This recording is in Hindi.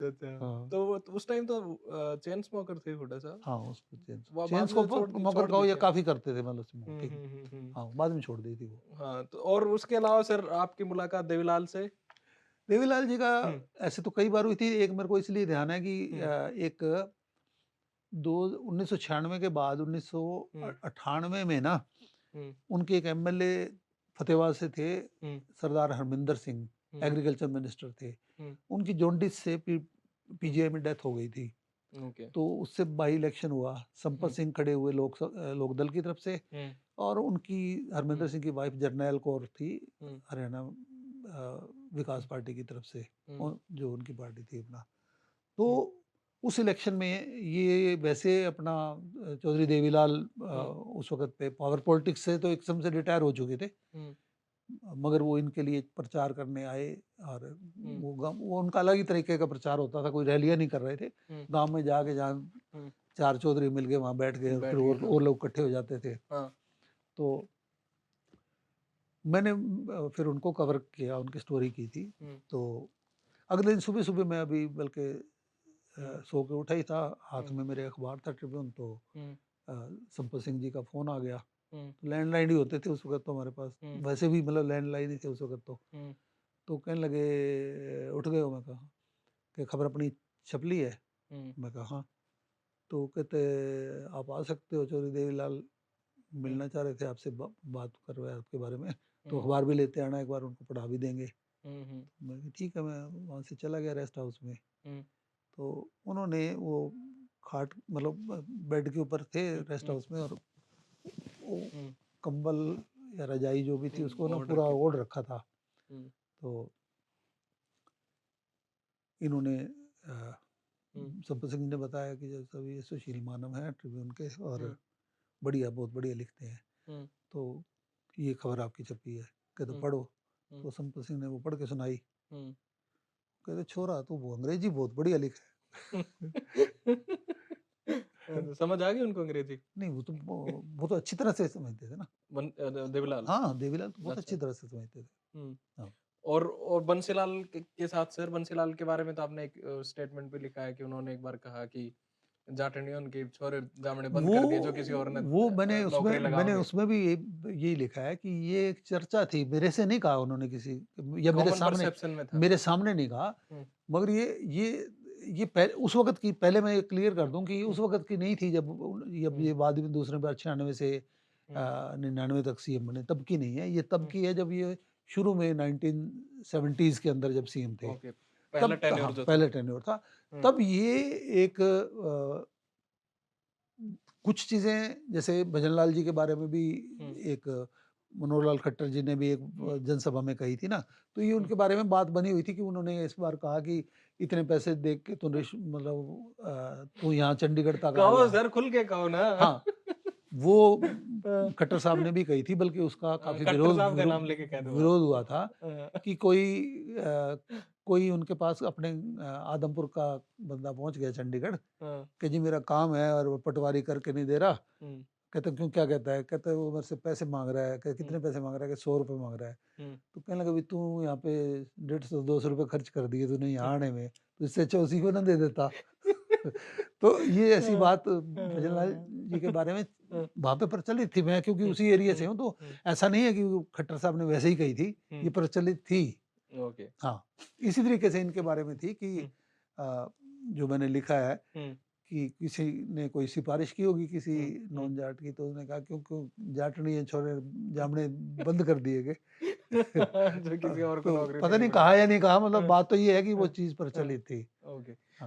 अच्छा। हाँ, तो उस टाइम तो चेन स्मोकर थे हुड्डा साहब? हाँ, उसको चेन वो चेन बाद में तो स्मोकर मगर छोड़ का दी ये थी। काफ़ी करते थे मतलब हुँ, स्मोकिंग। हुँ, हुँ, हुँ। हाँ, बाद में छोड़ दी थी वो। हाँ, तो और उसके अलावा सर आपकी मुलाकात देवीलाल से? देवीलाल जी का हुँ, ऐसे तो कई बार हुई थी, एक मेरे को इसलिए ध्यान है कि हुँ, एक दो 1996 के बाद हुँ, 1998 में ना हुँ, उनके एक एमएलए फतेहाबाद से थे, हुँ, सरदार हरमिंदर सिंह, हुँ, एग्रीकल्चर मिनिस्टर थे। हुँ, उनकी जॉन्डिस से हुँ, पीजीआई में डेथ हो गई थी। ओके। तो उससे बाई इलेक्शन हुआ। संपत हुँ, सिंह खड़े हुए लोकदल की तरफ से, हुँ, और उनकी हुँ, हरमिंदर सिंह की वाइफ जरनैल कौर थी, हुँ, हरियाणा विकास हुँ, पार्टी की तरफ से, हुँ, जो उनकी पार्टी थी अपना। तो हुँ, उस इलेक्शन में ये वैसे अपना चौधरी देवीलाल हुँ, उस वक़्त पे पावर पॉलिटिक्स से तो एकदम से रिटायर हो चुके थे। हुँ, मगर वो इनके लिए प्रचार करने आए, और हुँ, वो उनका अलग ही तरीके का प्रचार होता था, कोई रैलियाँ नहीं कर रहे थे। हुँ, गाँव में जाके जहाँ हुँ, 4 चौधरी मिल गए वहाँ बैठ गए, फिर बैठ गए, हाँ, और लोग इकट्ठे हो जाते थे। हाँ, तो मैंने फिर उनको कवर किया, उनकी स्टोरी की थी। हुँ, तो अगले दिन सुबह-सुबह मैं अभी बल्कि हुँ, सो के उठा ही था, हाथ हुँ, में मेरे अखबार था ट्रिब्यून, तो हुँ, अ, संपत सिंह जी का फ़ोन आ गया। हुँ, तो लैंडलाइन ही होते थे उस वक़्त तो हमारे पास, हुँ, वैसे भी मतलब लैंडलाइन ही थे उस वक़्त तो। हुँ, तो कहने लगे, "उठ गए हो?" मैं कहा कि "खबर अपनी छप ली है?" हुँ, मैं कहा, "हाँ।" तो कहते, "आप आ सकते हो, चौधरी देवीलाल हुँ, मिलना चाह रहे थे आपसे, बात कर रहे हैं आपके बारे में, तो हुँ, अखबार भी लेते आना, एक बार उनको पढ़ा भी देंगे।" हुँ, हुँ, मैं कहा, "ठीक है।" मैं वहाँ से चला गया रेस्ट हाउस में। हुँ, तो उन्होंने वो खाट मतलब बेड के ऊपर थे हुँ, रेस्ट हुँ, हाउस में, और वो हुँ, कंबल या रजाई जो भी थी उसको ना ऑर्डर पूरा के थे। ओढ़ रखा था। हुँ, तो इन्होंने हुँ, संपत सिंह ने बताया कि जैसा भी ये सुशील मानव हैं ट्रिब्यून के, और हुँ, बढ़िया, बहुत बढ़िया लिखते हैं, हुँ, तो ये खबर आपकी छपी है, कहते हुँ, पढ़ो। हुँ, तो संपत सिंह ने वो पढ़ के सुनाई। हुँ। कहते, छोरा तू वो अंग्रेजी बहुत बढ़िया लिखा है। समझ आ गई उनको अंग्रेजी? नहीं, वो तो अच्छी तरह से समझते थे ना। देवीलाल? हाँ, देवीलाल तो बहुत अच्छा। अच्छी तरह से समझते थे। हुँ। हाँ। और बंसीलाल के साथ सर बंसीलाल के बारे में तो आपने एक स्टेटमेंट भी लिखा है कि उन्होंने एक बार कहा कि जाटनियन के छोरे जामने बंद वो कर दिए जो किसी और ने वो नौकरी लगाओगे। मैंने उसमें भी यही लिखा है कि ये एक चर्चा थी, मेरे से नहीं कहा उन्होंने किसी, या कॉमन परसेप्शन में था। मेरे सामने नहीं कहा। हुँ, मगर ये पहले उस वक़्त की, पहले मैं ये क्लियर कर दूँ कि ये उस हुँ, वक़्त की नहीं थी, जब हुँ, ये बाद में दूसरे बार 96 से हुँ। 99 तक सीएम बने, तब की नहीं है। ये तब हुँ, की है जब ये शुरू में 1970s के अंदर जब सीएम थे। ओके। पहला टेन्योर हाँ, जो था। पहले टेन्योर था। हुँ, तब ये एक कुछ चीज़ें जैसे भजनलाल जी के बारे में भी हुँ, एक मनोहर लाल खट्टर जी ने भी एक हुँ, जनसभा में कही थी ना, तो ये हुँ। उनके बारे में बात बनी हुई थी कि उन्होंने इस बार कहा कि इतने पैसे दे के तू मतलब तू यहाँ चंडीगढ़ तक आ कहो गया। सर खुल के कहो ना। हाँ, वो हाँ। खट्टर साहब ने भी कही थी, बल्कि उसका काफ़ी खट्टर साहब का नाम लेके कह दो आप। विरोध हुआ था अ, कि कोई उनके पास अपने आदमपुर का बंदा पहुँच गया चंडीगढ़, हाँ, कि जी मेरा काम है और वो पटवारी करके नहीं दे रहा। हुँ, कहते क्यों, क्या कहता है? कहता है वो मेरे से पैसे माँग रहा है। कहते हुँ, कितने पैसे माँग रहा है? कि ₹100 माँग रहा है। हुँ, तो कहने लगा, "भई तू यहाँ पे 150 ₹200 खर्च कर दिए तूने हुँ। यहाँ आने में, तो इससे अच्छा उसी को ना दे देता।" तो ये ऐसी हाँ, बात भजनलाल हाँ, जी के बारे में हाँ, वहाँ पे प्रचलित थी। मैं क्योंकि हुँ, उसी एरिया से हुँ, हूँ, तो हुँ, ऐसा नहीं है कि वो खट्टर साहब ने वैसे ही कही थी, ये हुँ, प्रचलित थी। ओके। हाँ, इसी तरीके से इनके बारे में थी कि हुँ, अ, जो मैंने लिखा है हुँ, कि किसी ने कोई सिफ़ारिश की होगी किसी हुँ, हुँ। नॉन जाट की, तो उसने कहा, "क्यों क्यों जाट नहीं है छोरे, जामने बंद कर दिए गए।" जो किसी और को तो नौकरी पता देनी नहीं पड़े। कहा या नहीं कहा, मतलब हाँ, बात तो ये है कि वो हाँ, चीज़ हाँ, प्रचलित थी। ओके। हाँ।